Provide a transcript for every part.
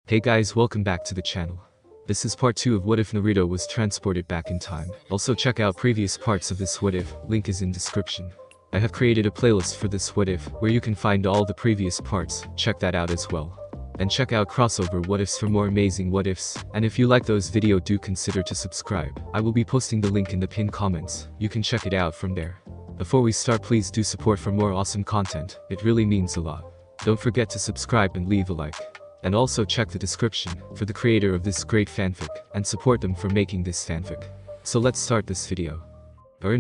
Hey guys, welcome back to the channel. This is part 2 of What If Naruto was transported back in time. Also check out previous parts of this What If, link is in description. I have created a playlist for this What If, where you can find all the previous parts, check that out as well. And check out crossover What Ifs for more amazing What Ifs, and if you like those videos do consider to subscribe. I will be posting the link in the pinned comments, you can check it out from there. Before we start, please do support for more awesome content, it really means a lot. Don't forget to subscribe and leave a like. And also check the description for the creator of this great fanfic, and support them for making this fanfic. So let's start this video.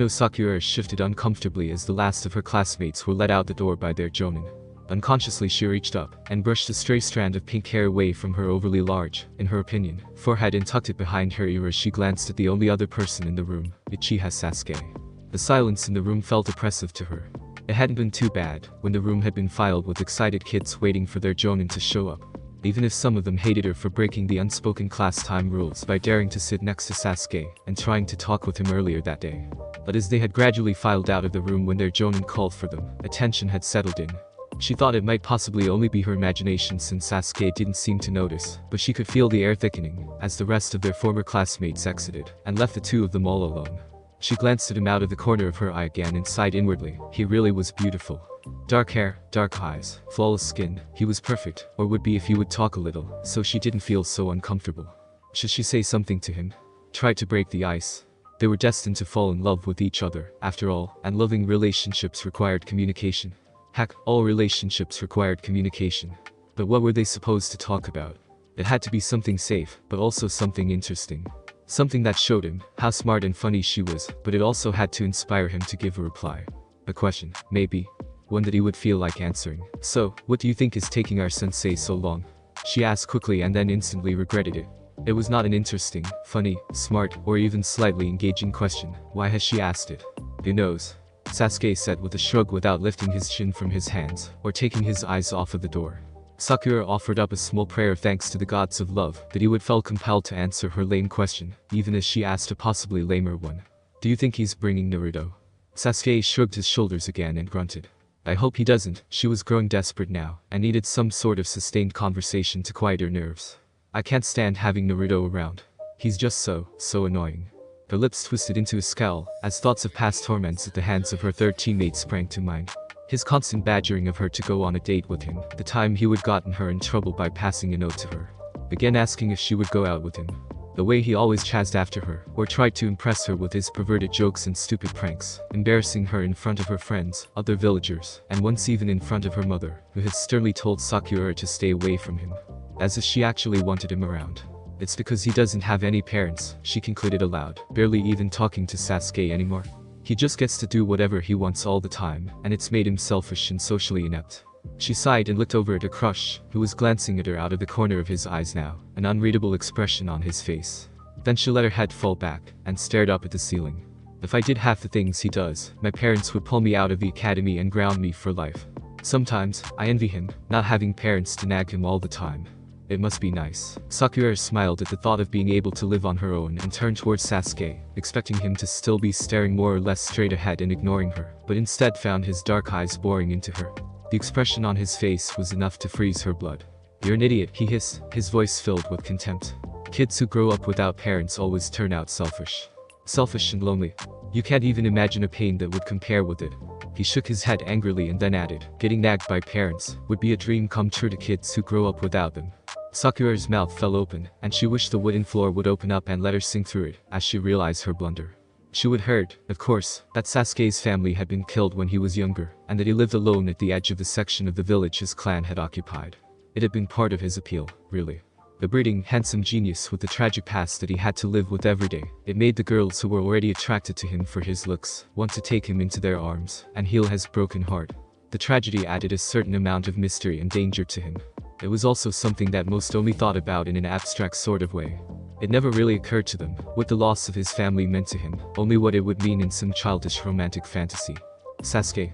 Sakura shifted uncomfortably as the last of her classmates were let out the door by their jonin. Unconsciously she reached up, and brushed a stray strand of pink hair away from her overly large, in her opinion, forehead and tucked it behind her ear as she glanced at the only other person in the room, Uchiha Sasuke. The silence in the room felt oppressive to her. It hadn't been too bad, when the room had been filled with excited kids waiting for their jonin to show up. Even if some of them hated her for breaking the unspoken class time rules by daring to sit next to Sasuke and trying to talk with him earlier that day. But as they had gradually filed out of the room when their jonin called for them, attention had settled in. She thought it might possibly only be her imagination since Sasuke didn't seem to notice, but she could feel the air thickening as the rest of their former classmates exited and left the two of them all alone. She glanced at him out of the corner of her eye again and sighed inwardly. He really was beautiful. Dark hair, dark eyes, flawless skin, he was perfect, or would be if he would talk a little, so she didn't feel so uncomfortable. Should she say something to him? Try to break the ice. They were destined to fall in love with each other, after all, and loving relationships required communication. Heck, all relationships required communication. But what were they supposed to talk about? It had to be something safe, but also something interesting. Something that showed him how smart and funny she was, but it also had to inspire him to give a reply. A question, maybe. One that he would feel like answering. So, what do you think is taking our sensei so long? She asked quickly and then instantly regretted it. It was not an interesting, funny, smart, or even slightly engaging question. Why has she asked it? Who knows? Sasuke said with a shrug without lifting his chin from his hands, or taking his eyes off of the door. Sakura offered up a small prayer of thanks to the gods of love that he would felt compelled to answer her lame question, even as she asked a possibly lamer one. Do you think he's bringing Naruto? Sasuke shrugged his shoulders again and grunted. I hope he doesn't. She was growing desperate now, and needed some sort of sustained conversation to quiet her nerves. I can't stand having Naruto around. He's just so annoying. Her lips twisted into a scowl, as thoughts of past torments at the hands of her third teammate sprang to mind. His constant badgering of her to go on a date with him, the time he would gotten her in trouble by passing a note to her. Again asking if she would go out with him. The way he always chased after her, or tried to impress her with his perverted jokes and stupid pranks, embarrassing her in front of her friends, other villagers, and once even in front of her mother, who had sternly told Sakura to stay away from him. As if she actually wanted him around. It's because he doesn't have any parents, she concluded aloud, barely even talking to Sasuke anymore. He just gets to do whatever he wants all the time, and it's made him selfish and socially inept. She sighed and looked over at her crush, who was glancing at her out of the corner of his eyes now, an unreadable expression on his face. Then she let her head fall back, and stared up at the ceiling. If I did half the things he does, my parents would pull me out of the academy and ground me for life. Sometimes, I envy him, not having parents to nag him all the time. It must be nice. Sakura smiled at the thought of being able to live on her own and turned towards Sasuke, expecting him to still be staring more or less straight ahead and ignoring her, but instead found his dark eyes boring into her. The expression on his face was enough to freeze her blood. You're an idiot, he hissed, his voice filled with contempt. Kids who grow up without parents always turn out selfish. Selfish and lonely. You can't even imagine a pain that would compare with it. He shook his head angrily and then added, getting nagged by parents would be a dream come true to kids who grow up without them. Sakura's mouth fell open, and she wished the wooden floor would open up and let her sink through it, as she realized her blunder. She would heard, of course, that Sasuke's family had been killed when he was younger, and that he lived alone at the edge of the section of the village his clan had occupied. It had been part of his appeal, really. The breeding, handsome genius with the tragic past that he had to live with every day. It made the girls who were already attracted to him for his looks want to take him into their arms and heal his broken heart. The tragedy added a certain amount of mystery and danger to him. It was also something that most only thought about in an abstract sort of way. It never really occurred to them what the loss of his family meant to him, only what it would mean in some childish romantic fantasy. Sasuke,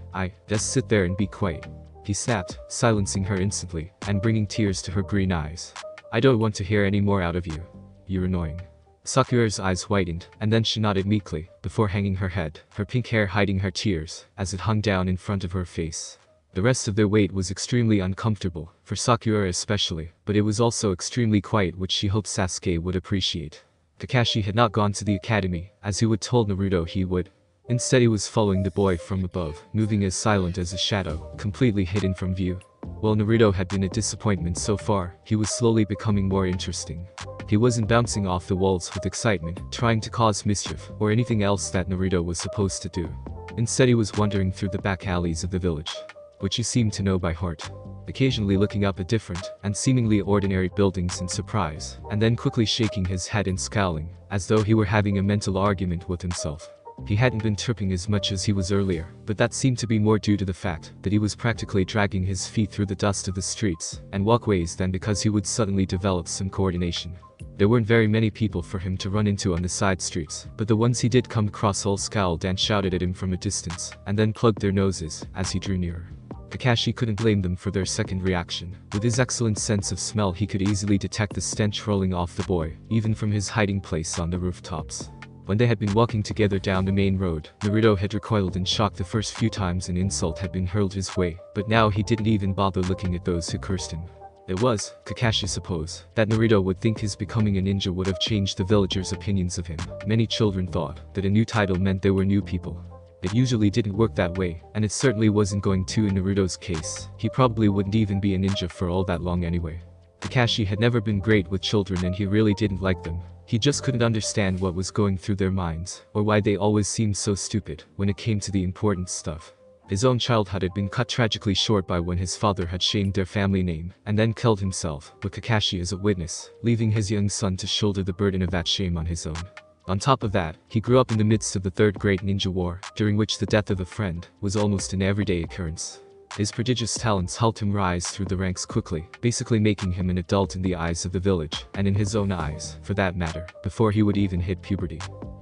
just sit there and be quiet. He snapped, silencing her instantly, and bringing tears to her green eyes. I don't want to hear any more out of you. You're annoying. Sakura's eyes widened, and then she nodded meekly, before hanging her head, her pink hair hiding her tears, as it hung down in front of her face. The rest of their weight was extremely uncomfortable, for Sakura especially, but it was also extremely quiet, which she hoped Sasuke would appreciate. Kakashi had not gone to the academy, as he would told Naruto he would. Instead he was following the boy from above, moving as silent as a shadow, completely hidden from view. While Naruto had been a disappointment so far, he was slowly becoming more interesting. He wasn't bouncing off the walls with excitement, trying to cause mischief, or anything else that Naruto was supposed to do. Instead he was wandering through the back alleys of the village, which he seemed to know by heart, occasionally looking up at different, and seemingly ordinary buildings in surprise, and then quickly shaking his head and scowling, as though he were having a mental argument with himself. He hadn't been tripping as much as he was earlier, but that seemed to be more due to the fact that he was practically dragging his feet through the dust of the streets and walkways than because he would suddenly develop some coordination. There weren't very many people for him to run into on the side streets, but the ones he did come across all scowled and shouted at him from a distance, and then plugged their noses as he drew nearer. Kakashi couldn't blame them for their second reaction. With his excellent sense of smell he could easily detect the stench rolling off the boy, even from his hiding place on the rooftops. When they had been walking together down the main road, Naruto had recoiled in shock the first few times an insult had been hurled his way, but now he didn't even bother looking at those who cursed him. It was, Kakashi supposed, that Naruto would think his becoming a ninja would have changed the villagers' opinions of him. Many children thought that a new title meant they were new people. It usually didn't work that way, and it certainly wasn't going to in Naruto's case. He probably wouldn't even be a ninja for all that long anyway. Kakashi had never been great with children and he really didn't like them. He just couldn't understand what was going through their minds, or why they always seemed so stupid when it came to the important stuff. His own childhood had been cut tragically short by when his father had shamed their family name, and then killed himself, with Kakashi as a witness, leaving his young son to shoulder the burden of that shame on his own. On top of that, he grew up in the midst of the Third Great Ninja War, during which the death of a friend was almost an everyday occurrence. His prodigious talents helped him rise through the ranks quickly, basically making him an adult in the eyes of the village, and in his own eyes, for that matter, before he would even hit puberty.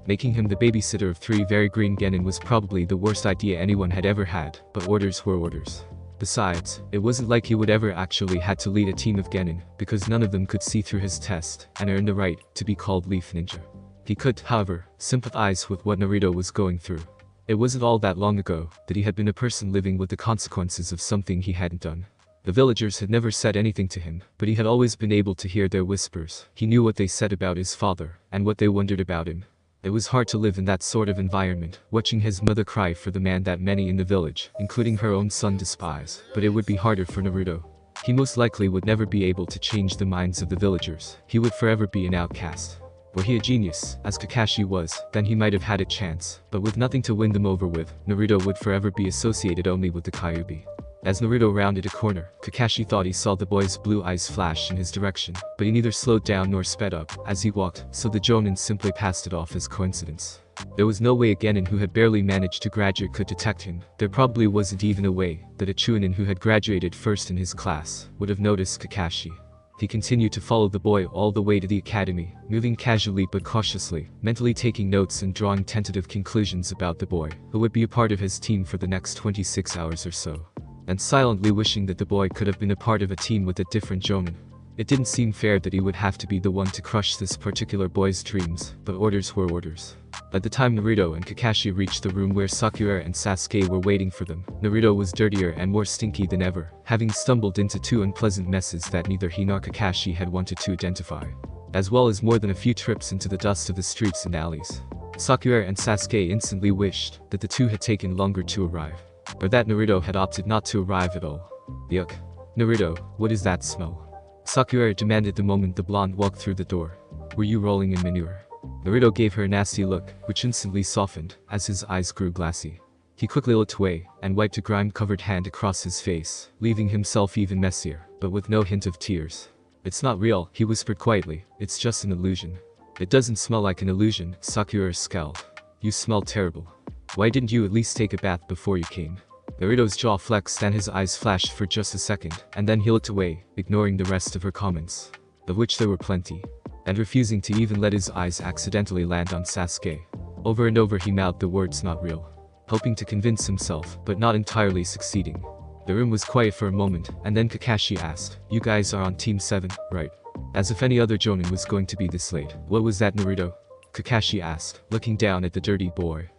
Making him the babysitter of 3 very green genin was probably the worst idea anyone had ever had, but orders were orders. Besides, it wasn't like he would ever actually had to lead a team of genin, because none of them could see through his test, and earn the right to be called Leaf Ninja. He could, however, sympathize with what Naruto was going through. It wasn't all that long ago that he had been a person living with the consequences of something he hadn't done. The villagers had never said anything to him, but he had always been able to hear their whispers. He knew what they said about his father, and what they wondered about him. It was hard to live in that sort of environment, watching his mother cry for the man that many in the village, including her own son, despise, but it would be harder for Naruto. He most likely would never be able to change the minds of the villagers. He would forever be an outcast. Were he a genius, as Kakashi was, then he might have had a chance, but with nothing to win them over with, Naruto would forever be associated only with the Kyuubi. As Naruto rounded a corner, Kakashi thought he saw the boy's blue eyes flash in his direction, but he neither slowed down nor sped up as he walked, so the Jonin simply passed it off as coincidence. There was no way a genin who had barely managed to graduate could detect him. There probably wasn't even a way that a chunin who had graduated first in his class would have noticed Kakashi. He continued to follow the boy all the way to the academy, moving casually but cautiously, mentally taking notes and drawing tentative conclusions about the boy, who would be a part of his team for the next 26 hours or so. And silently wishing that the boy could have been a part of a team with a different Jonin. It didn't seem fair that he would have to be the one to crush this particular boy's dreams, but orders were orders. By the time Naruto and Kakashi reached the room where Sakura and Sasuke were waiting for them, Naruto was dirtier and more stinky than ever, having stumbled into 2 unpleasant messes that neither he nor Kakashi had wanted to identify, as well as more than a few trips into the dust of the streets and alleys. Sakura and Sasuke instantly wished that the two had taken longer to arrive, or that Naruto had opted not to arrive at all. Yuck. Naruto, what is that smell? Sakura demanded the moment the blonde walked through the door. Were you rolling in manure? Naruto gave her a nasty look, which instantly softened as his eyes grew glassy. He quickly looked away and wiped a grime-covered hand across his face, leaving himself even messier, but with no hint of tears. It's not real, he whispered quietly. It's just an illusion. It doesn't smell like an illusion, Sakura scowled. You smell terrible. Why didn't you at least take a bath before you came? Naruto's jaw flexed and his eyes flashed for just a second, and then he looked away, ignoring the rest of her comments, of which there were plenty, and refusing to even let his eyes accidentally land on Sasuke. Over and over he mouthed the words "not real," hoping to convince himself, but not entirely succeeding. The room was quiet for a moment, and then Kakashi asked, "You guys are on Team 7, right?" As if any other Jonin was going to be this late. What was that, Naruto? Kakashi asked, looking down at the dirty boy.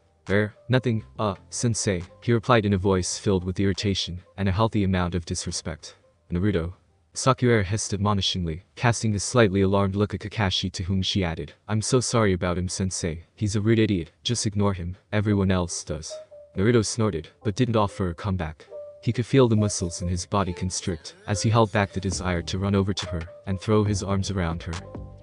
Nothing, sensei, he replied in a voice filled with irritation and a healthy amount of disrespect. Naruto. Sakura hissed admonishingly, casting a slightly alarmed look at Kakashi, to whom she added, I'm so sorry about him, sensei. He's a rude idiot, just ignore him, everyone else does. Naruto snorted, but didn't offer a comeback. He could feel the muscles in his body constrict, as he held back the desire to run over to her and throw his arms around her.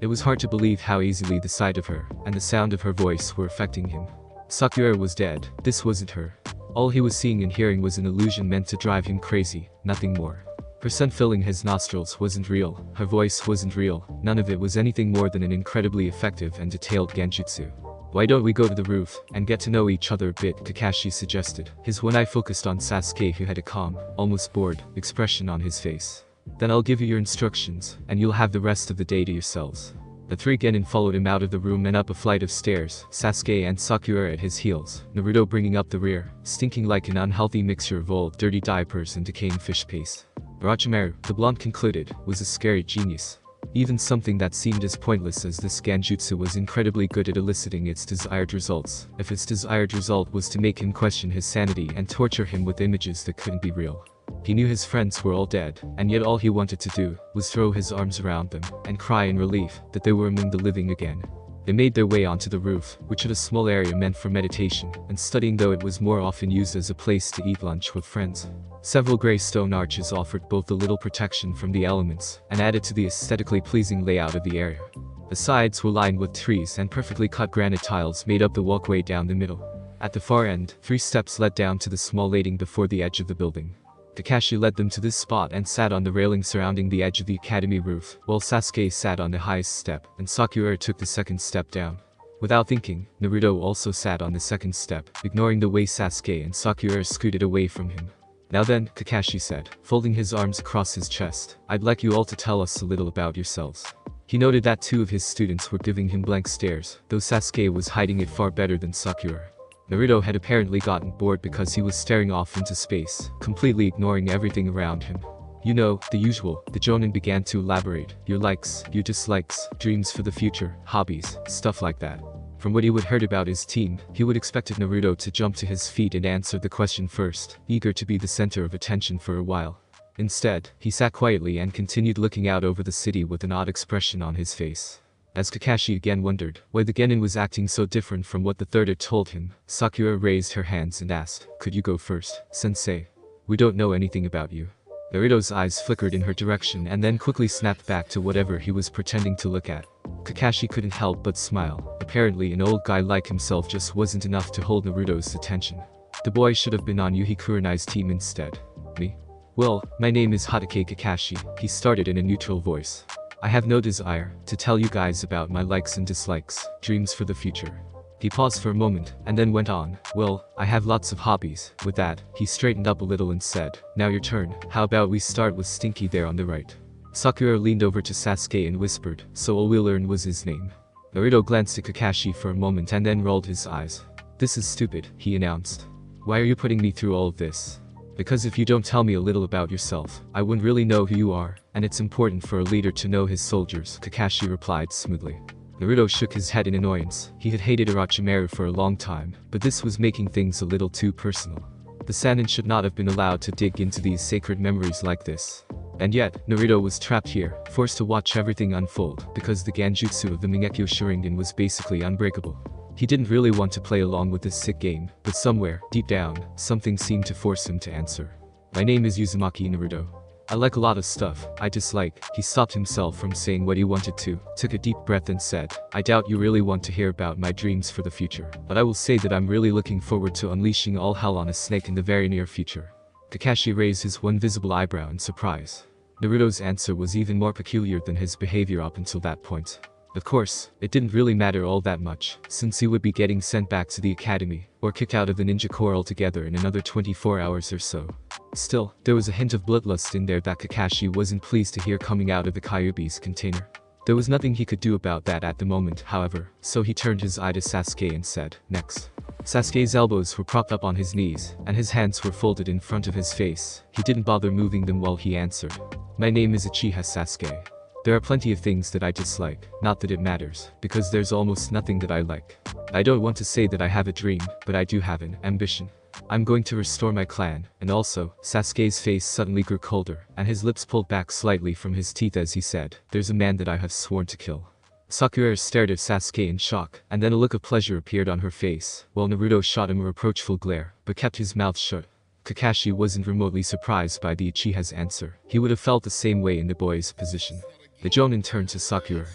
It was hard to believe how easily the sight of her and the sound of her voice were affecting him. Sakura was dead, this wasn't her. All he was seeing and hearing was an illusion meant to drive him crazy, nothing more. Her scent filling his nostrils wasn't real, her voice wasn't real, none of it was anything more than an incredibly effective and detailed genjutsu. Why don't we go to the roof and get to know each other a bit, Kakashi suggested, his one eye focused on Sasuke, who had a calm, almost bored, expression on his face. Then I'll give you your instructions, and you'll have the rest of the day to yourselves. The three genin followed him out of the room and up a flight of stairs, Sasuke and Sakura at his heels, Naruto bringing up the rear, stinking like an unhealthy mixture of old, dirty diapers and decaying fish paste. Orochimaru, the blonde concluded, was a scary genius. Even something that seemed as pointless as this genjutsu was incredibly good at eliciting its desired results, if its desired result was to make him question his sanity and torture him with images that couldn't be real. He knew his friends were all dead, and yet all he wanted to do was throw his arms around them and cry in relief that they were among the living again. They made their way onto the roof, which had a small area meant for meditation and studying, though it was more often used as a place to eat lunch with friends. Several grey stone arches offered both a little protection from the elements and added to the aesthetically pleasing layout of the area. The sides were lined with trees, and perfectly cut granite tiles made up the walkway down the middle. At the far end, 3 steps led down to the small landing before the edge of the building. Kakashi led them to this spot and sat on the railing surrounding the edge of the academy roof, while Sasuke sat on the highest step, and Sakura took the second step down. Without thinking, Naruto also sat on the second step, ignoring the way Sasuke and Sakura scooted away from him. Now then, Kakashi said, folding his arms across his chest, I'd like you all to tell us a little about yourselves. He noted that 2 of his students were giving him blank stares, though Sasuke was hiding it far better than Sakura. Naruto had apparently gotten bored because he was staring off into space, completely ignoring everything around him. You know, the usual, the Jonin began to elaborate, your likes, your dislikes, dreams for the future, hobbies, stuff like that. From what he would heard about his team, he would expected Naruto to jump to his feet and answer the question first, eager to be the center of attention for a while. Instead, he sat quietly and continued looking out over the city with an odd expression on his face. As Kakashi again wondered why the genin was acting so different from what the third had told him, Sakura raised her hands and asked, could you go first, sensei? We don't know anything about you. Naruto's eyes flickered in her direction and then quickly snapped back to whatever he was pretending to look at. Kakashi couldn't help but smile. Apparently an old guy like himself just wasn't enough to hold Naruto's attention. The boy should have been on Yuhi Kurenai's team instead. Me? Well, my name is Hatake Kakashi, he started in a neutral voice. I have no desire to tell you guys about my likes and dislikes, dreams for the future. He paused for a moment, and then went on, well, I have lots of hobbies. With that, he straightened up a little and said, now your turn, how about we start with Stinky there on the right. Sakura leaned over to Sasuke and whispered, so all we learned was his name. Naruto glanced at Kakashi for a moment and then rolled his eyes. This is stupid, he announced. Why are you putting me through all of this? Because if you don't tell me a little about yourself, I wouldn't really know who you are, and it's important for a leader to know his soldiers, Kakashi replied smoothly. Naruto shook his head in annoyance. He had hated Orochimaru for a long time, but this was making things a little too personal. The Sannin should not have been allowed to dig into these sacred memories like this. And yet, Naruto was trapped here, forced to watch everything unfold, because the Genjutsu of the Mangekyo Sharingan was basically unbreakable. He didn't really want to play along with this sick game, but somewhere, deep down, something seemed to force him to answer. My name is Uzumaki Naruto. I like a lot of stuff I dislike. He stopped himself from saying what he wanted to, took a deep breath and said, I doubt you really want to hear about my dreams for the future, but I will say that I'm really looking forward to unleashing all hell on a snake in the very near future. Kakashi raised his one visible eyebrow in surprise. Naruto's answer was even more peculiar than his behavior up until that point. Of course, it didn't really matter all that much, since he would be getting sent back to the academy, or kicked out of the ninja corps altogether in another 24 hours or so. Still, there was a hint of bloodlust in there that Kakashi wasn't pleased to hear coming out of the Kyuubi's container. There was nothing he could do about that at the moment, however, so he turned his eye to Sasuke and said, next. Sasuke's elbows were propped up on his knees, and his hands were folded in front of his face. He didn't bother moving them while he answered. My name is Uchiha Sasuke. There are plenty of things that I dislike, not that it matters, because there's almost nothing that I like. I don't want to say that I have a dream, but I do have an ambition. I'm going to restore my clan, and also, Sasuke's face suddenly grew colder, and his lips pulled back slightly from his teeth as he said, there's a man that I have sworn to kill. Sakura stared at Sasuke in shock, and then a look of pleasure appeared on her face, while Naruto shot him a reproachful glare, but kept his mouth shut. Kakashi wasn't remotely surprised by the Uchiha's answer. He would have felt the same way in the boy's position. The Jonin turned to Sakura.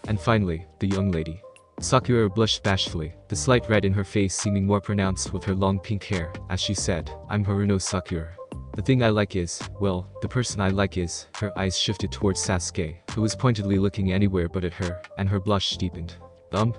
And finally, the young lady. Sakura blushed bashfully, the slight red in her face seeming more pronounced with her long pink hair, as she said, I'm Haruno Sakura. The thing I like is, well, the person I like is, her eyes shifted towards Sasuke, who was pointedly looking anywhere but at her, and her blush deepened.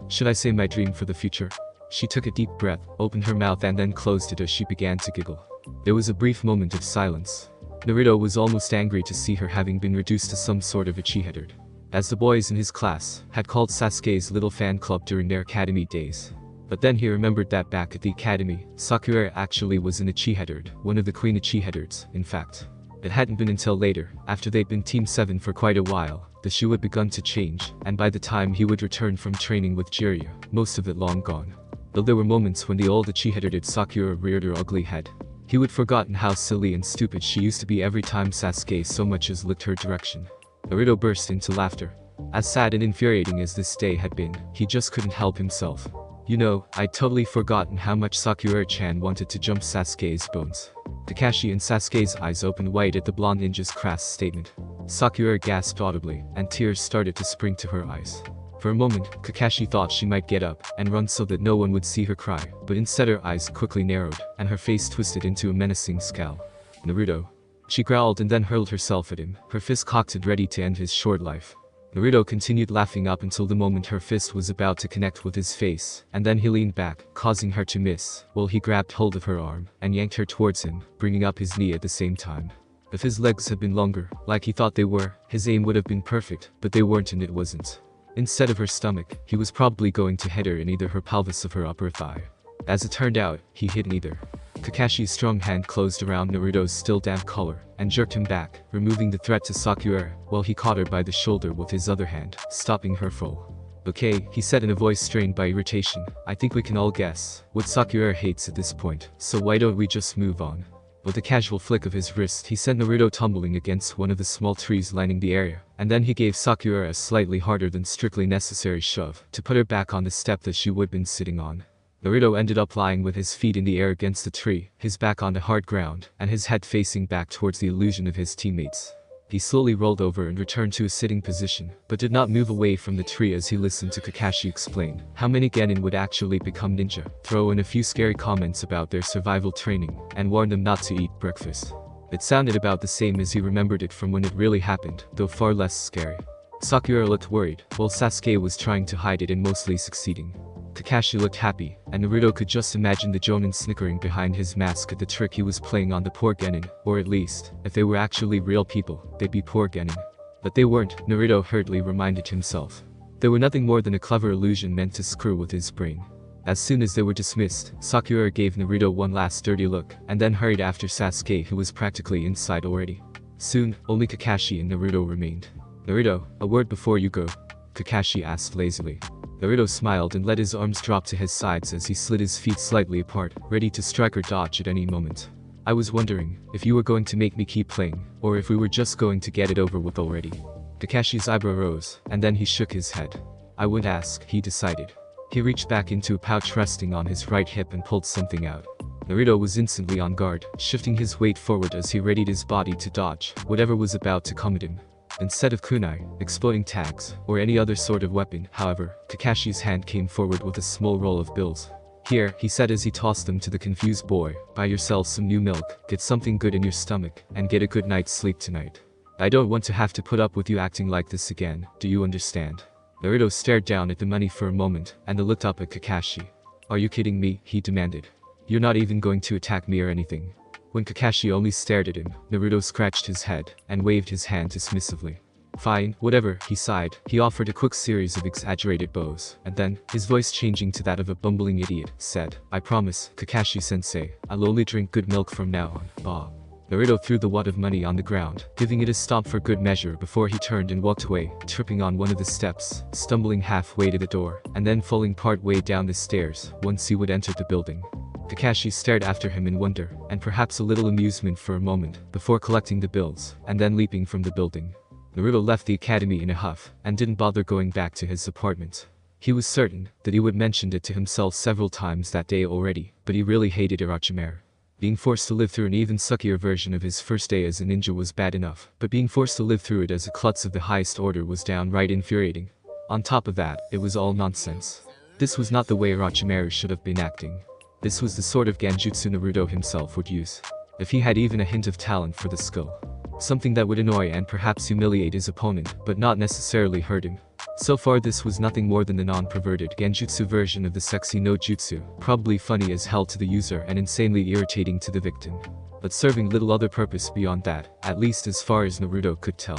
Should I say my dream for the future? She took a deep breath, opened her mouth and then closed it as she began to giggle. There was a brief moment of silence. Naruto was almost angry to see her having been reduced to some sort of Uchiha, as the boys in his class had called Sasuke's little fan club during their academy days. But then he remembered that back at the academy, Sakura actually was an Uchiha, one of the Queen Uchiha, in fact. It hadn't been until later, after they'd been Team 7 for quite a while, the shoe had begun to change, and by the time he would return from training with Jiraiya, most of it long gone. Though there were moments when the old Uchiha Sakura reared her ugly head. He would forgotten how silly and stupid she used to be every time Sasuke so much as looked her direction. Naruto burst into laughter. As sad and infuriating as this day had been, he just couldn't help himself. You know, I'd totally forgotten how much Sakura-chan wanted to jump Sasuke's bones. Kakashi and Sasuke's eyes opened wide at the blonde ninja's crass statement. Sakura gasped audibly, and tears started to spring to her eyes. For a moment, Kakashi thought she might get up and run so that no one would see her cry, but instead her eyes quickly narrowed, and her face twisted into a menacing scowl. Naruto. She growled and then hurled herself at him, her fist cocked and ready to end his short life. Naruto continued laughing up until the moment her fist was about to connect with his face, and then he leaned back, causing her to miss, while he grabbed hold of her arm and yanked her towards him, bringing up his knee at the same time. If his legs had been longer, like he thought they were, his aim would have been perfect, but they weren't and it wasn't. Instead of her stomach, he was probably going to hit her in either her pelvis or her upper thigh. As it turned out, he hit neither. Kakashi's strong hand closed around Naruto's still damp collar, and jerked him back, removing the threat to Sakura, while he caught her by the shoulder with his other hand, stopping her fall. Okay, he said in a voice strained by irritation, I think we can all guess what Sakura hates at this point, so why don't we just move on? With a casual flick of his wrist he sent Naruto tumbling against one of the small trees lining the area, and then he gave Sakura a slightly harder than strictly necessary shove, to put her back on the step that she would been sitting on. Naruto ended up lying with his feet in the air against the tree, his back on the hard ground, and his head facing back towards the illusion of his teammates. He slowly rolled over and returned to a sitting position, but did not move away from the tree as he listened to Kakashi explain how many genin would actually become ninja, throw in a few scary comments about their survival training, and warn them not to eat breakfast. It sounded about the same as he remembered it from when it really happened, though far less scary. Sakura looked worried, while Sasuke was trying to hide it and mostly succeeding. Kakashi looked happy, and Naruto could just imagine the Jonin snickering behind his mask at the trick he was playing on the poor genin, or at least, if they were actually real people, they'd be poor genin. But they weren't, Naruto hurriedly reminded himself. They were nothing more than a clever illusion meant to screw with his brain. As soon as they were dismissed, Sakura gave Naruto one last dirty look, and then hurried after Sasuke who was practically inside already. Soon, only Kakashi and Naruto remained. Naruto, a word before you go? Kakashi asked lazily. Naruto smiled and let his arms drop to his sides as he slid his feet slightly apart, ready to strike or dodge at any moment. I was wondering if you were going to make me keep playing, or if we were just going to get it over with already. Kakashi's eyebrow rose, and then he shook his head. I would ask, he decided. He reached back into a pouch resting on his right hip and pulled something out. Naruto was instantly on guard, shifting his weight forward as he readied his body to dodge whatever was about to come at him. Instead of kunai, exploding tags, or any other sort of weapon, however, Kakashi's hand came forward with a small roll of bills. Here, he said as he tossed them to the confused boy, buy yourself some new milk, get something good in your stomach, and get a good night's sleep tonight. I don't want to have to put up with you acting like this again, do you understand? Naruto stared down at the money for a moment, and then looked up at Kakashi. Are you kidding me? He demanded. You're not even going to attack me or anything. When Kakashi only stared at him, Naruto scratched his head, and waved his hand dismissively. Fine, whatever, he sighed. He offered a quick series of exaggerated bows, and then, his voice changing to that of a bumbling idiot, said, I promise, Kakashi-sensei, I'll only drink good milk from now on, bah. Naruto threw the wad of money on the ground, giving it a stomp for good measure before he turned and walked away, tripping on one of the steps, stumbling halfway to the door, and then falling part way down the stairs once he would enter the building. Kakashi stared after him in wonder, and perhaps a little amusement for a moment, before collecting the bills, and then leaping from the building. Naruto left the academy in a huff, and didn't bother going back to his apartment. He was certain that he would mentioned it to himself several times that day already, but he really hated Orochimaru. Being forced to live through an even suckier version of his first day as a ninja was bad enough, but being forced to live through it as a klutz of the highest order was downright infuriating. On top of that, it was all nonsense. This was not the way Orochimaru should have been acting. This was the sort of genjutsu Naruto himself would use, if he had even a hint of talent for the skill. Something that would annoy and perhaps humiliate his opponent, but not necessarily hurt him. So far this was nothing more than the non-perverted genjutsu version of the sexy no jutsu, probably funny as hell to the user and insanely irritating to the victim. But serving little other purpose beyond that, at least as far as Naruto could tell.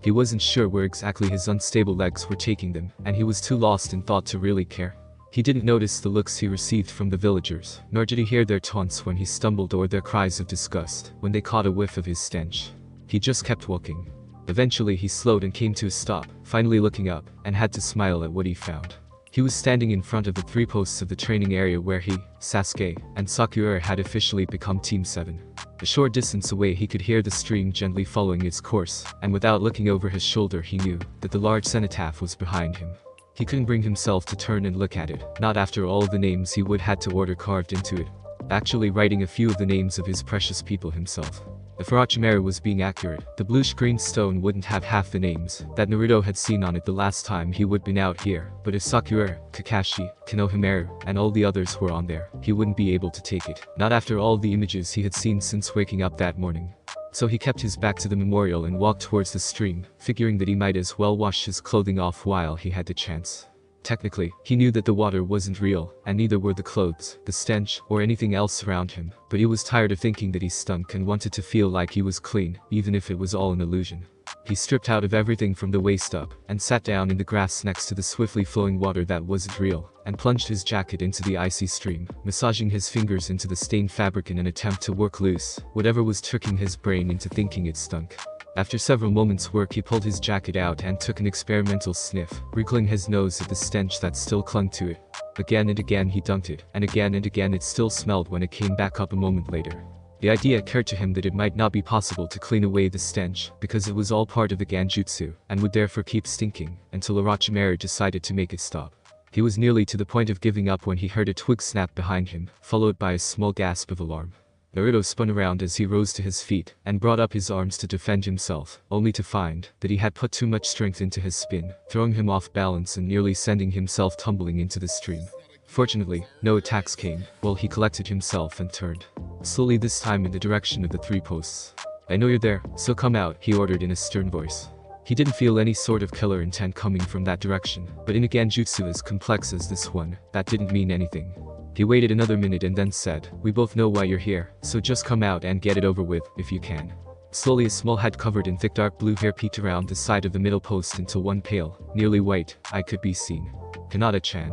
He wasn't sure where exactly his unstable legs were taking them, and he was too lost in thought to really care. He didn't notice the looks he received from the villagers, nor did he hear their taunts when he stumbled or their cries of disgust when they caught a whiff of his stench. He just kept walking. Eventually he slowed and came to a stop, finally looking up, and had to smile at what he found. He was standing in front of the 3 posts of the training area where he, Sasuke, and Sakura had officially become Team 7. A short distance away he could hear the stream gently following its course, and without looking over his shoulder he knew that the large cenotaph was behind him. He couldn't bring himself to turn and look at it, not after all of the names he would had to order carved into it. Actually writing a few of the names of his precious people himself. If Orochimaru was being accurate, the bluish-green stone wouldn't have half the names that Naruto had seen on it the last time he would been out here, but if Sakura, Kakashi, Konohagakure, and all the others were on there, he wouldn't be able to take it, not after all the images he had seen since waking up that morning. So he kept his back to the memorial and walked towards the stream, figuring that he might as well wash his clothing off while he had the chance. Technically, he knew that the water wasn't real, and neither were the clothes, the stench, or anything else around him, but he was tired of thinking that he stunk and wanted to feel like he was clean, even if it was all an illusion. He stripped out of everything from the waist up, and sat down in the grass next to the swiftly flowing water that wasn't real, and plunged his jacket into the icy stream, massaging his fingers into the stained fabric in an attempt to work loose whatever was tricking his brain into thinking it stunk. After several moments' work he pulled his jacket out and took an experimental sniff, wrinkling his nose at the stench that still clung to it. Again and again he dunked it, and again it still smelled when it came back up a moment later. The idea occurred to him that it might not be possible to clean away the stench, because it was all part of the genjutsu, and would therefore keep stinking, until Orochimaru decided to make it stop. He was nearly to the point of giving up when he heard a twig snap behind him, followed by a small gasp of alarm. Naruto spun around as he rose to his feet, and brought up his arms to defend himself, only to find that he had put too much strength into his spin, throwing him off balance and nearly sending himself tumbling into the stream. Fortunately, no attacks came, while he collected himself and turned. Slowly this time in the direction of the 3 posts. "I know you're there, so come out," he ordered in a stern voice. He didn't feel any sort of killer intent coming from that direction, but in a genjutsu as complex as this one, that didn't mean anything. He waited another minute and then said, "We both know why you're here, so just come out and get it over with, if you can." Slowly a small head covered in thick dark blue hair peeked around the side of the middle post until one pale, nearly white eye could be seen. "Hinata-chan?"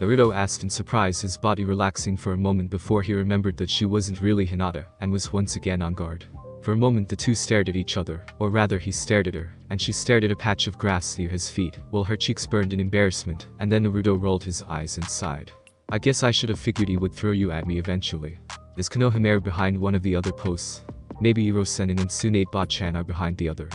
Naruto asked in surprise, his body relaxing for a moment before he remembered that she wasn't really Hinata, and was once again on guard. For a moment the two stared at each other, or rather he stared at her, and she stared at a patch of grass near his feet, while her cheeks burned in embarrassment, and then Naruto rolled his eyes and sighed. "I guess I should have figured he would throw you at me eventually. Is Konohagakure behind one of the other posts? Maybe Iro-sen and Tsunade-ba-chan are behind the other."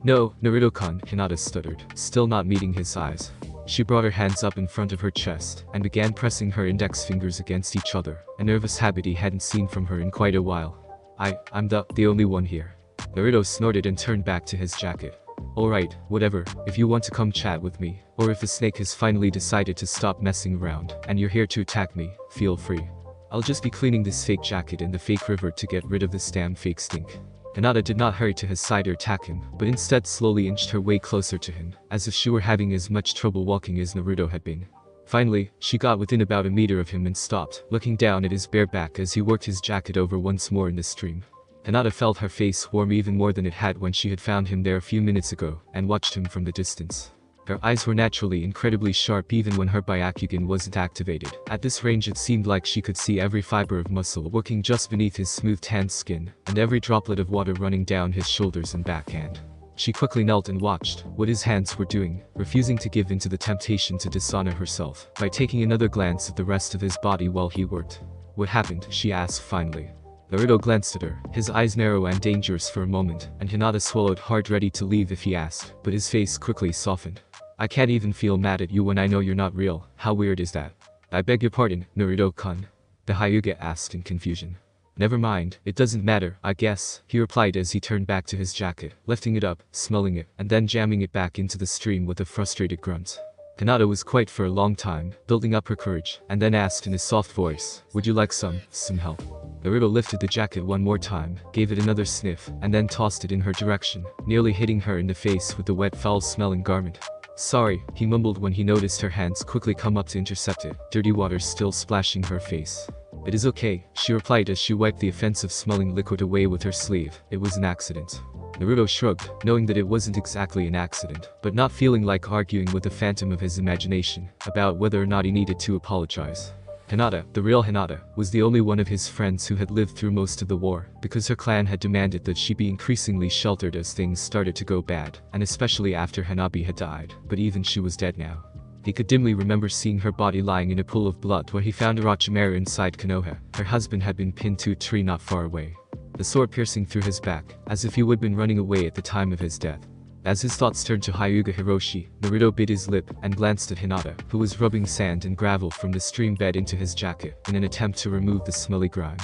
No, Naruto-kun," Hinata stuttered, still not meeting his eyes. She brought her hands up in front of her chest, and began pressing her index fingers against each other, a nervous habit he hadn't seen from her in quite a while. I'm the only one here." Naruto snorted and turned back to his jacket. "Alright, whatever, if you want to come chat with me, or if the snake has finally decided to stop messing around, and you're here to attack me, feel free. I'll just be cleaning this fake jacket in the fake river to get rid of this damn fake stink." Hinata did not hurry to his side or attack him, but instead slowly inched her way closer to him, as if she were having as much trouble walking as Naruto had been. Finally, she got within about a meter of him and stopped, looking down at his bare back as he worked his jacket over once more in the stream. Hinata felt her face warm even more than it had when she had found him there a few minutes ago, and watched him from the distance. Her eyes were naturally incredibly sharp even when her Byakugan wasn't activated. At this range it seemed like she could see every fiber of muscle working just beneath his smooth tanned skin, and every droplet of water running down his shoulders and backhand. She quickly knelt and watched what his hands were doing, refusing to give in to the temptation to dishonor herself by taking another glance at the rest of his body while he worked. "What happened?" she asked finally. Naruto glanced at her, his eyes narrow and dangerous for a moment, and Hinata swallowed hard, ready to leave if he asked, but his face quickly softened. "I can't even feel mad at you when I know you're not real. How weird is that?" "I beg your pardon, Naruto-kun," the Hyuga asked in confusion. "Never mind, it doesn't matter, I guess," he replied as he turned back to his jacket, lifting it up, smelling it, and then jamming it back into the stream with a frustrated grunt. Hinata was quiet for a long time, building up her courage, and then asked in a soft voice, "Would you like some help?" Naruto lifted the jacket one more time, gave it another sniff, and then tossed it in her direction, nearly hitting her in the face with the wet, foul-smelling garment. "Sorry," he mumbled when he noticed her hands quickly come up to intercept it, dirty water still splashing her face. "It is okay," she replied as she wiped the offensive-smelling liquid away with her sleeve. "It was an accident." Naruto shrugged, knowing that it wasn't exactly an accident, but not feeling like arguing with the phantom of his imagination about whether or not he needed to apologize. Hinata, the real Hinata, was the only one of his friends who had lived through most of the war, because her clan had demanded that she be increasingly sheltered as things started to go bad, and especially after Hanabi had died, but even she was dead now. He could dimly remember seeing her body lying in a pool of blood where he found Orochimaru inside Konoha. Her husband had been pinned to a tree not far away, the sword piercing through his back, as if he would have been running away at the time of his death. As his thoughts turned to Hyuga Hiroshi, Naruto bit his lip and glanced at Hinata, who was rubbing sand and gravel from the stream bed into his jacket in an attempt to remove the smelly grime.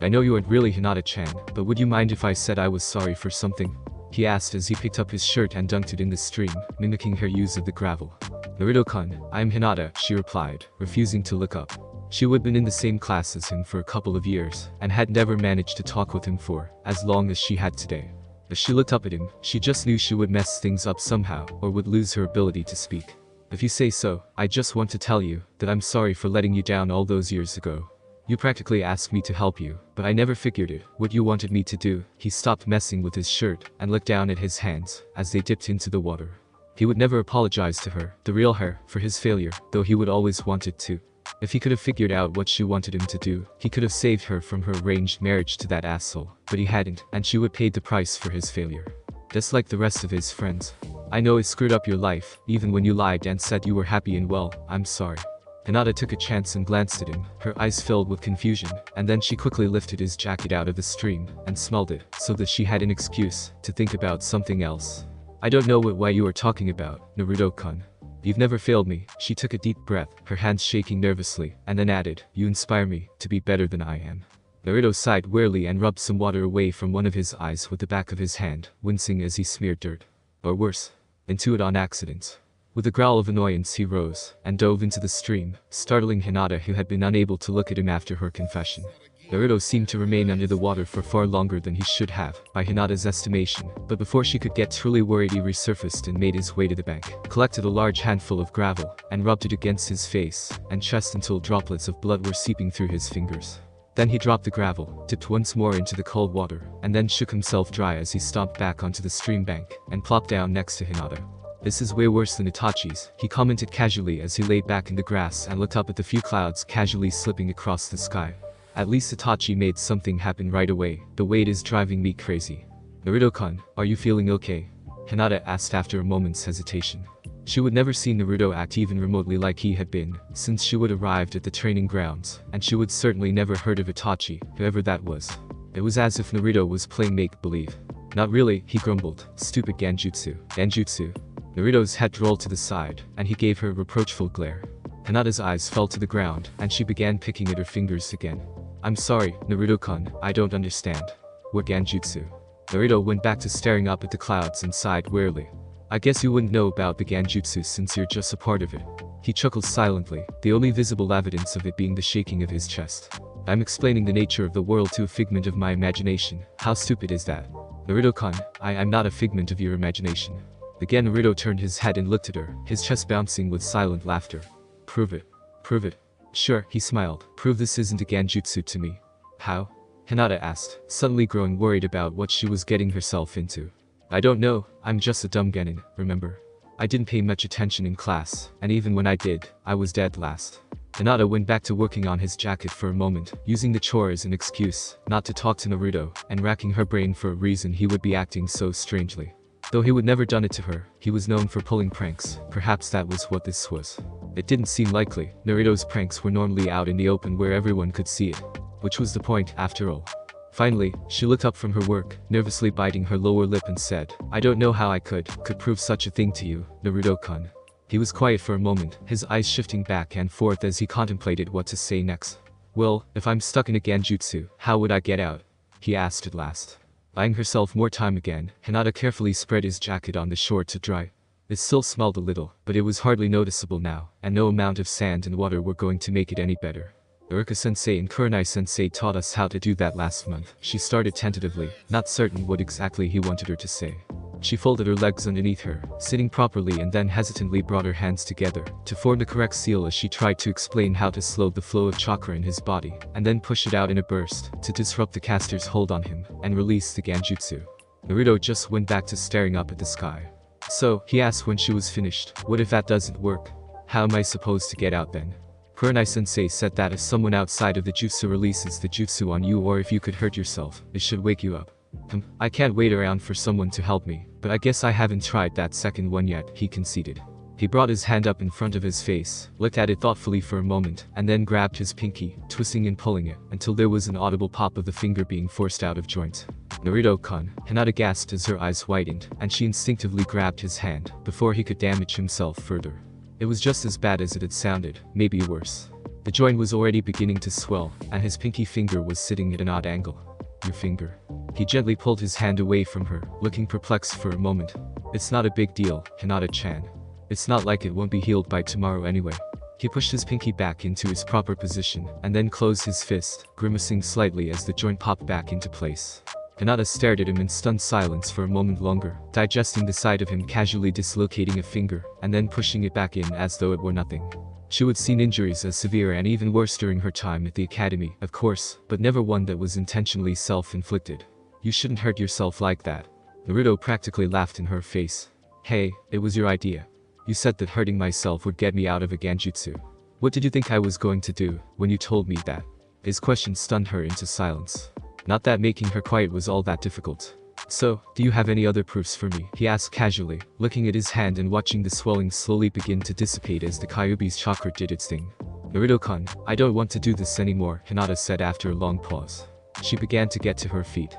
"I know you aren't really Hinata-chan, but would you mind if I said I was sorry for something?" he asked as he picked up his shirt and dunked it in the stream, mimicking her use of the gravel. "Naruto-kun, I'm Hinata," she replied, refusing to look up. She would have been in the same class as him for a couple of years, and had never managed to talk with him for as long as she had today. As she looked up at him, she just knew she would mess things up somehow, or would lose her ability to speak. "If you say so, I just want to tell you that I'm sorry for letting you down all those years ago. You practically asked me to help you, but I never figured it what you wanted me to do." He stopped messing with his shirt and looked down at his hands as they dipped into the water. He would never apologize to her, the real her, for his failure, though he would always wanted to. If he could have figured out what she wanted him to do, he could have saved her from her arranged marriage to that asshole, but he hadn't, and she would pay the price for his failure. Just like the rest of his friends. "I know it screwed up your life, even when you lied and said you were happy and well. I'm sorry." Hinata took a chance and glanced at him, her eyes filled with confusion, and then she quickly lifted his jacket out of the stream and smelled it, so that she had an excuse to think about something else. "I don't know why you are talking about, Naruto-kun. You've never failed me." She took a deep breath, her hands shaking nervously, and then added, "You inspire me to be better than I am." Naruto sighed wearily and rubbed some water away from one of his eyes with the back of his hand, wincing as he smeared dirt. Or worse, into it on accident. With a growl of annoyance he rose and dove into the stream, startling Hinata, who had been unable to look at him after her confession. Naruto seemed to remain under the water for far longer than he should have, by Hinata's estimation, but before she could get truly worried he resurfaced and made his way to the bank, collected a large handful of gravel, and rubbed it against his face and chest until droplets of blood were seeping through his fingers. Then he dropped the gravel, dipped once more into the cold water, and then shook himself dry as he stomped back onto the stream bank and plopped down next to Hinata. "This is way worse than Itachi's," he commented casually as he lay back in the grass and looked up at the few clouds casually slipping across the sky. "At least Itachi made something happen right away. The weight is driving me crazy." "Naruto-kun, are you feeling okay?" Hinata asked after a moment's hesitation. She would never see Naruto act even remotely like he had been, since she would arrived at the training grounds, and she would certainly never heard of Itachi, whoever that was. It was as if Naruto was playing make-believe. "Not really," he grumbled. "Stupid Genjutsu." "Genjutsu?" Naruto's head rolled to the side, and he gave her a reproachful glare. Hinata's eyes fell to the ground, and she began picking at her fingers again. "I'm sorry, Naruto-kun, I don't understand." "What Genjutsu?" Naruto went back to staring up at the clouds and sighed wearily. "I guess you wouldn't know about the Genjutsu since you're just a part of it." He chuckled silently, the only visible evidence of it being the shaking of his chest. "I'm explaining the nature of the world to a figment of my imagination. How stupid is that?" "Naruto-kun, I'm not a figment of your imagination." Again Naruto turned his head and looked at her, his chest bouncing with silent laughter. "Prove it. Prove it." "Sure," he smiled. "Prove this isn't a Genjutsu to me." "How?" Hinata asked, suddenly growing worried about what she was getting herself into. "I don't know, I'm just a dumb genin, remember? I didn't pay much attention in class, and even when I did, I was dead last. Hinata went back to working on his jacket for a moment, using the chore as an excuse not to talk to Naruto, and racking her brain for a reason he would be acting so strangely. Though he would never done it to her, he was known for pulling pranks. Perhaps that was what this was. It didn't seem likely. Naruto's pranks were normally out in the open where everyone could see it. Which was the point, after all. Finally, she looked up from her work, nervously biting her lower lip and said, "I don't know how I could prove such a thing to you, Naruto-kun." He was quiet for a moment, his eyes shifting back and forth as he contemplated what to say next. "Well, if I'm stuck in a genjutsu, how would I get out?" he asked at last. Buying herself more time again, Hinata carefully spread his jacket on the shore to dry. It still smelled a little, but it was hardly noticeable now, and no amount of sand and water were going to make it any better. Uruka-sensei and Kurenai-sensei taught us how to do that last month. She started tentatively, not certain what exactly he wanted her to say. She folded her legs underneath her, sitting properly, and then hesitantly brought her hands together to form the correct seal as she tried to explain how to slow the flow of chakra in his body, and then push it out in a burst to disrupt the caster's hold on him and release the genjutsu. Naruto just went back to staring up at the sky. "So," he asked when she was finished, "what if that doesn't work? How am I supposed to get out then?" Kurenai-sensei said that if someone outside of the jutsu releases the jutsu on you, or if you could hurt yourself, it should wake you up. I can't wait around for someone to help me, but I guess I haven't tried that second one yet," he conceded. He brought his hand up in front of his face, looked at it thoughtfully for a moment, and then grabbed his pinky, twisting and pulling it, until there was an audible pop of the finger being forced out of joint. "Naruto-kun," Hinata gasped as her eyes widened, and she instinctively grabbed his hand, before he could damage himself further. It was just as bad as it had sounded, maybe worse. The joint was already beginning to swell, and his pinky finger was sitting at an odd angle. "Your finger." He gently pulled his hand away from her, looking perplexed for a moment. "It's not a big deal, Hinata-chan. It's not like it won't be healed by tomorrow anyway." He pushed his pinky back into its proper position, and then closed his fist, grimacing slightly as the joint popped back into place. Hinata stared at him in stunned silence for a moment longer, digesting the sight of him casually dislocating a finger, and then pushing it back in as though it were nothing. She would seen injuries as severe and even worse during her time at the academy, of course, but never one that was intentionally self-inflicted. "You shouldn't hurt yourself like that." Naruto practically laughed in her face. "Hey, it was your idea. You said that hurting myself would get me out of a genjutsu. What did you think I was going to do when you told me that?" His question stunned her into silence. Not that making her quiet was all that difficult. "So, do you have any other proofs for me?" he asked casually, looking at his hand and watching the swelling slowly begin to dissipate as the Kyuubi's chakra did its thing. "Naruto-kun, I don't want to do this anymore," Hinata said after a long pause. She began to get to her feet.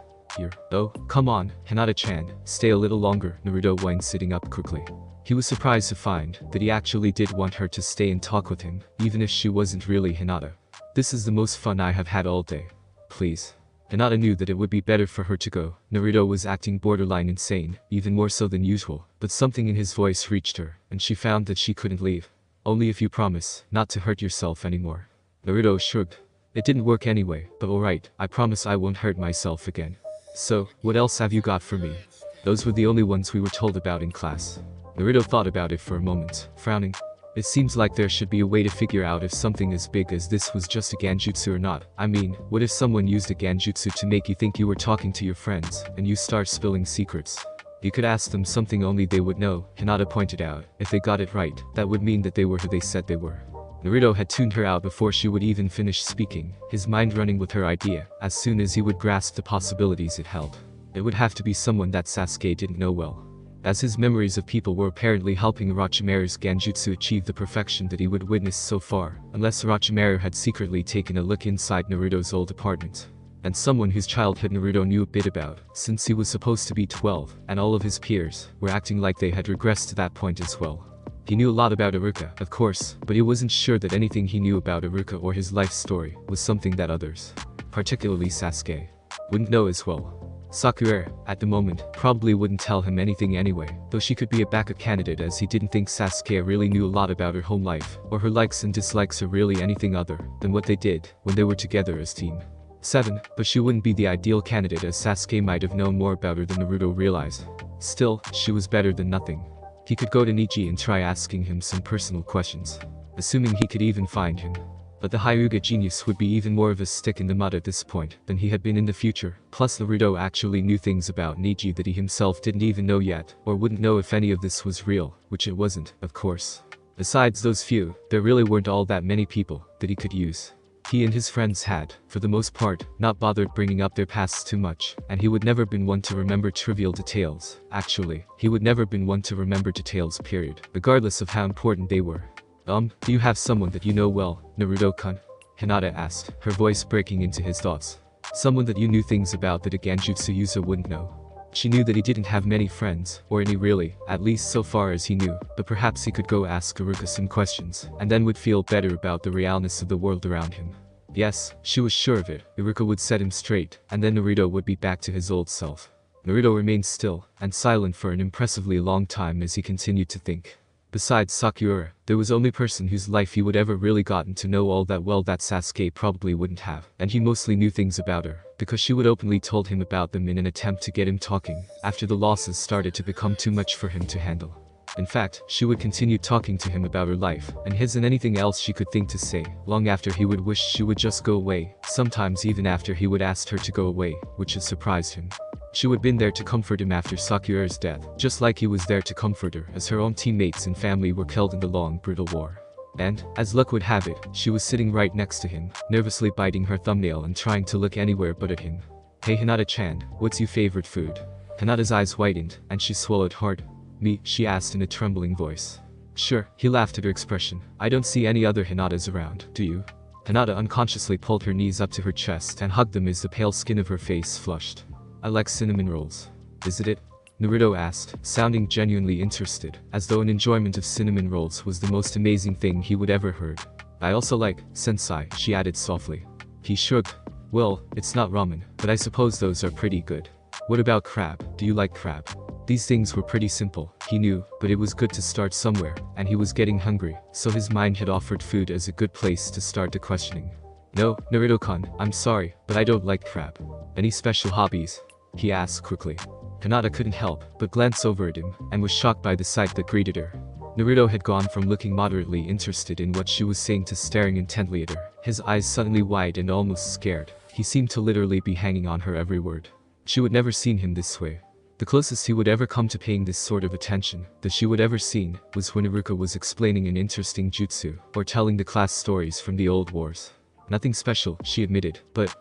"Oh, come on, Hinata-chan, stay a little longer," Naruto whined, sitting up quickly. He was surprised to find that he actually did want her to stay and talk with him, even if she wasn't really Hinata. "This is the most fun I have had all day. Please." Hinata knew that it would be better for her to go. Naruto was acting borderline insane, even more so than usual, but something in his voice reached her, and she found that she couldn't leave. "Only if you promise not to hurt yourself anymore." Naruto shrugged. "It didn't work anyway, but alright, I promise I won't hurt myself again." "So, what else have you got for me?" "Those were the only ones we were told about in class." Naruto thought about it for a moment, frowning. It seems like there should be a way to figure out if something as big as this was just a genjutsu or not. I mean, what if someone used a genjutsu to make you think you were talking to your friends, and you start spilling secrets? You could ask them something only they would know, Hinata pointed out. If they got it right, that would mean that they were who they said they were. Naruto had tuned her out before she would even finish speaking, his mind running with her idea, as soon as he would grasp the possibilities it held. It would have to be someone that Sasuke didn't know well, as his memories of people were apparently helping Orochimaru's genjutsu achieve the perfection that he would witness so far, unless Orochimaru had secretly taken a look inside Naruto's old apartment. And someone whose childhood Naruto knew a bit about, since he was supposed to be 12, and all of his peers were acting like they had regressed to that point as well. He knew a lot about Iruka, of course, but he wasn't sure that anything he knew about Iruka or his life story was something that others, particularly Sasuke, wouldn't know as well. Sakura, at the moment, probably wouldn't tell him anything anyway, though she could be a backup candidate as he didn't think Sasuke really knew a lot about her home life, or her likes and dislikes, or really anything other than what they did when they were together as Team 7, but she wouldn't be the ideal candidate as Sasuke might have known more about her than Naruto realized. Still, she was better than nothing. He could go to Niji and try asking him some personal questions, assuming he could even find him. But the Hyuga genius would be even more of a stick in the mud at this point than he had been in the future. Plus Naruto actually knew things about Neji that he himself didn't even know yet, or wouldn't know if any of this was real, which it wasn't, of course. Besides those few, there really weren't all that many people that he could use. He and his friends had, for the most part, not bothered bringing up their pasts too much, and he would never been one to remember trivial details. Actually, he would never been one to remember details period, regardless of how important they were. Do you have someone that you know well, Naruto-kun? Hinata asked, her voice breaking into his thoughts. Someone that you knew things about that a Genjutsu user wouldn't know. She knew that he didn't have many friends, or any really, at least so far as he knew, but perhaps he could go ask Iruka some questions, and then would feel better about the realness of the world around him. Yes, she was sure of it. Iruka would set him straight, and then Naruto would be back to his old self. Naruto remained still and silent for an impressively long time as he continued to think. Besides Sakura, there was only person whose life he would ever really gotten to know all that well that Sasuke probably wouldn't have, and he mostly knew things about her, because she would openly told him about them in an attempt to get him talking, after the losses started to become too much for him to handle. In fact, she would continue talking to him about her life, and his and anything else she could think to say, long after he would wish she would just go away, sometimes even after he would ask her to go away, which has surprised him. She would been there to comfort him after Sakura's death, just like he was there to comfort her as her own teammates and family were killed in the long, brutal war. And, as luck would have it, she was sitting right next to him, nervously biting her thumbnail and trying to look anywhere but at him. Hey Hinata-chan, what's your favorite food? Hinata's eyes widened, and she swallowed hard. Me, she asked in a trembling voice. Sure, he laughed at her expression. I don't see any other Hinatas around, do you? Hinata unconsciously pulled her knees up to her chest and hugged them as the pale skin of her face flushed. I like cinnamon rolls. Is it? Naruto asked, sounding genuinely interested, as though an enjoyment of cinnamon rolls was the most amazing thing he would ever heard. I also like, sensei, she added softly. He shrugged. Well, it's not ramen, but I suppose those are pretty good. What about crab? Do you like crab? These things were pretty simple, he knew, but it was good to start somewhere, and he was getting hungry, so his mind had offered food as a good place to start the questioning. No, Naruto-kun, I'm sorry, but I don't like crab. Any special hobbies? He asked quickly. Hinata couldn't help but glance over at him, and was shocked by the sight that greeted her. Naruto had gone from looking moderately interested in what she was saying to staring intently at her, his eyes suddenly wide and almost scared. He seemed to literally be hanging on her every word. She would never seen him this way. The closest he would ever come to paying this sort of attention that she would ever seen was when Iruka was explaining an interesting jutsu, or telling the class stories from the old wars. Nothing special, she admitted, but,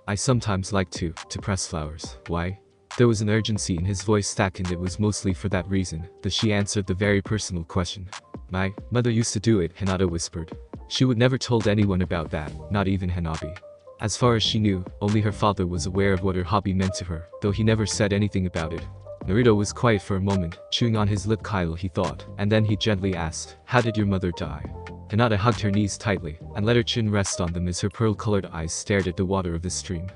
I sometimes like to press flowers. Why? There was an urgency in his voice that and it was mostly for that reason that she answered the very personal question. My mother used to do it, Hinata whispered. She would never told anyone about that, not even Hanabi. As far as she knew, only her father was aware of what her hobby meant to her, though he never said anything about it. Naruto was quiet for a moment, chewing on his lip. Kyle, he thought, and then he gently asked, how did your mother die? Hinata hugged her knees tightly, and let her chin rest on them as her pearl-colored eyes stared at the water of the stream.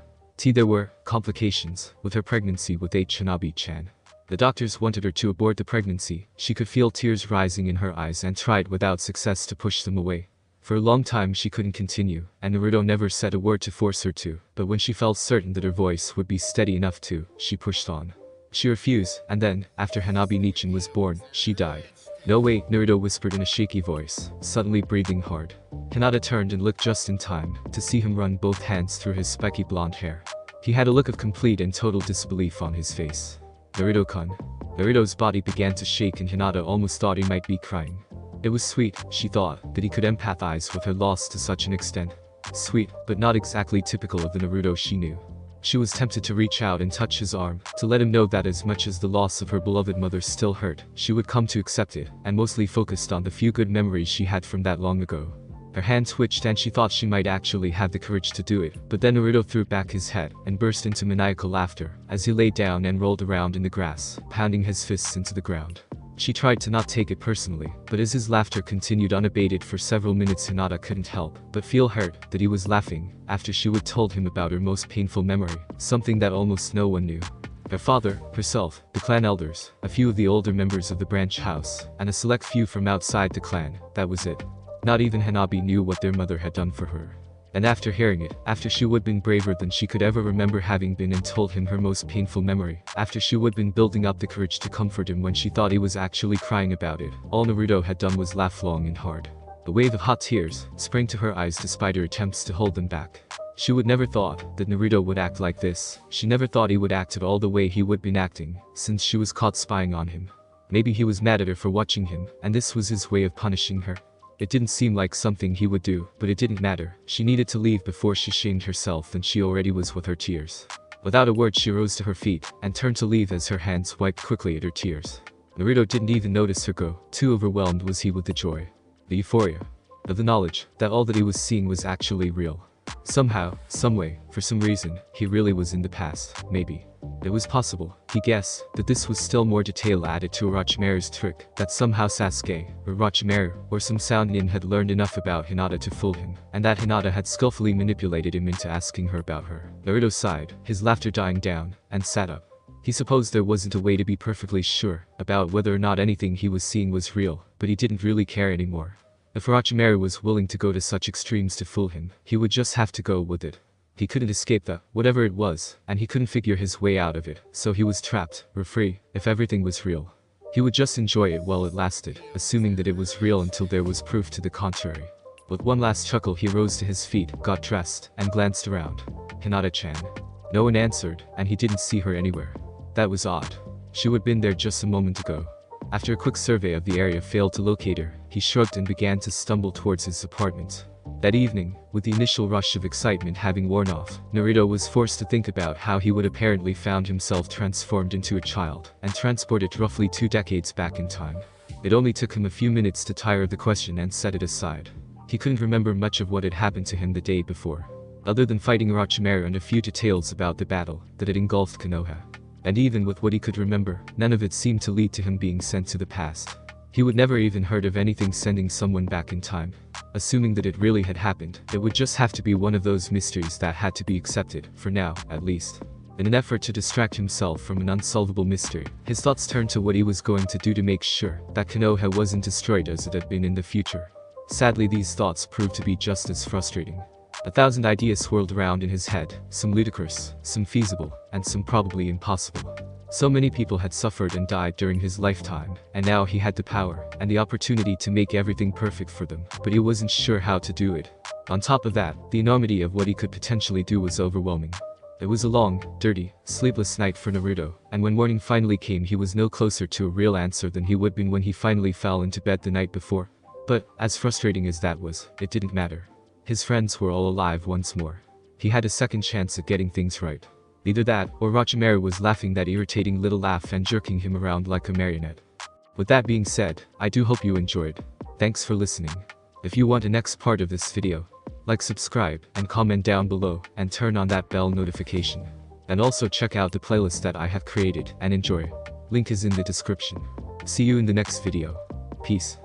There were complications with her pregnancy with Hanabi-chan. The doctors wanted her to abort the pregnancy. She could feel tears rising in her eyes and tried without success to push them away. For a long time she couldn't continue, and Naruto never said a word to force her to, but when she felt certain that her voice would be steady enough to, she pushed on. She refused, and then, after Hanabi-chan was born, she died. No way, Naruto whispered in a shaky voice, suddenly breathing hard. Hinata turned and looked just in time to see him run both hands through his spiky blonde hair. He had a look of complete and total disbelief on his face. Naruto-kun. Naruto's body began to shake and Hinata almost thought he might be crying. It was sweet, she thought, that he could empathize with her loss to such an extent. Sweet, but not exactly typical of the Naruto she knew. She was tempted to reach out and touch his arm, to let him know that as much as the loss of her beloved mother still hurt, she would come to accept it, and mostly focused on the few good memories she had from that long ago. Her hand twitched and she thought she might actually have the courage to do it, but then Naruto threw back his head and burst into maniacal laughter as he lay down and rolled around in the grass, pounding his fists into the ground. She tried to not take it personally, but as his laughter continued unabated for several minutes, Hinata couldn't help but feel hurt that he was laughing after she would told him about her most painful memory, something that almost no one knew. Her father, herself, the clan elders, a few of the older members of the branch house, and a select few from outside the clan, that was it. Not even Hanabi knew what their mother had done for her. And after hearing it, after she would been braver than she could ever remember having been and told him her most painful memory, after she would been building up the courage to comfort him when she thought he was actually crying about it, all Naruto had done was laugh long and hard. A wave of hot tears sprang to her eyes despite her attempts to hold them back. She would never thought that Naruto would act like this. She never thought he would act at all the way he would been acting, since she was caught spying on him. Maybe he was mad at her for watching him, and this was his way of punishing her. It didn't seem like something he would do, but it didn't matter. She needed to leave before she shamed herself, and she already was with her tears. Without a word, she rose to her feet and turned to leave as her hands wiped quickly at her tears. Naruto didn't even notice her go, too overwhelmed was he with the joy, the euphoria, of the knowledge that all that he was seeing was actually real. Somehow, someway, for some reason, he really was in the past, maybe. It was possible, he guessed, that this was still more detail added to Orochimaru's trick, that somehow Sasuke, or Orochimaru, or some sound nin had learned enough about Hinata to fool him, and that Hinata had skillfully manipulated him into asking her about her. Naruto sighed, his laughter dying down, and sat up. He supposed there wasn't a way to be perfectly sure about whether or not anything he was seeing was real, but he didn't really care anymore. If Orochimaru was willing to go to such extremes to fool him, he would just have to go with it. He couldn't escape that, whatever it was, and he couldn't figure his way out of it, so he was trapped, or free, if everything was real. He would just enjoy it while it lasted, assuming that it was real until there was proof to the contrary. With one last chuckle, he rose to his feet, got dressed, and glanced around. Hinata-chan. No one answered, and he didn't see her anywhere. That was odd. She would have been there just a moment ago. After a quick survey of the area failed to locate her, he shrugged and began to stumble towards his apartment. That evening, with the initial rush of excitement having worn off, Naruto was forced to think about how he would apparently found himself transformed into a child, and transported roughly 2 decades back in time. It only took him a few minutes to tire of the question and set it aside. He couldn't remember much of what had happened to him the day before, other than fighting Orochimaru and a few details about the battle that had engulfed Konoha. And even with what he could remember, none of it seemed to lead to him being sent to the past. He would never even heard of anything sending someone back in time. Assuming that it really had happened, it would just have to be one of those mysteries that had to be accepted, for now, at least. In an effort to distract himself from an unsolvable mystery, his thoughts turned to what he was going to do to make sure that Konoha wasn't destroyed as it had been in the future. Sadly, these thoughts proved to be just as frustrating. 1,000 ideas swirled around in his head, some ludicrous, some feasible, and some probably impossible. So many people had suffered and died during his lifetime, and now he had the power and the opportunity to make everything perfect for them, but he wasn't sure how to do it. On top of that, the enormity of what he could potentially do was overwhelming. It was a long, dirty, sleepless night for Naruto, and when morning finally came, he was no closer to a real answer than he would been when he finally fell into bed the night before. But, as frustrating as that was, it didn't matter. His friends were all alive once more. He had a second chance at getting things right. Either that, or Orochimaru was laughing that irritating little laugh and jerking him around like a marionette. With that being said, I do hope you enjoyed. Thanks for listening. If you want the next part of this video, like, subscribe, and comment down below, and turn on that bell notification. And also check out the playlist that I have created, and enjoy. Link is in the description. See you in the next video. Peace.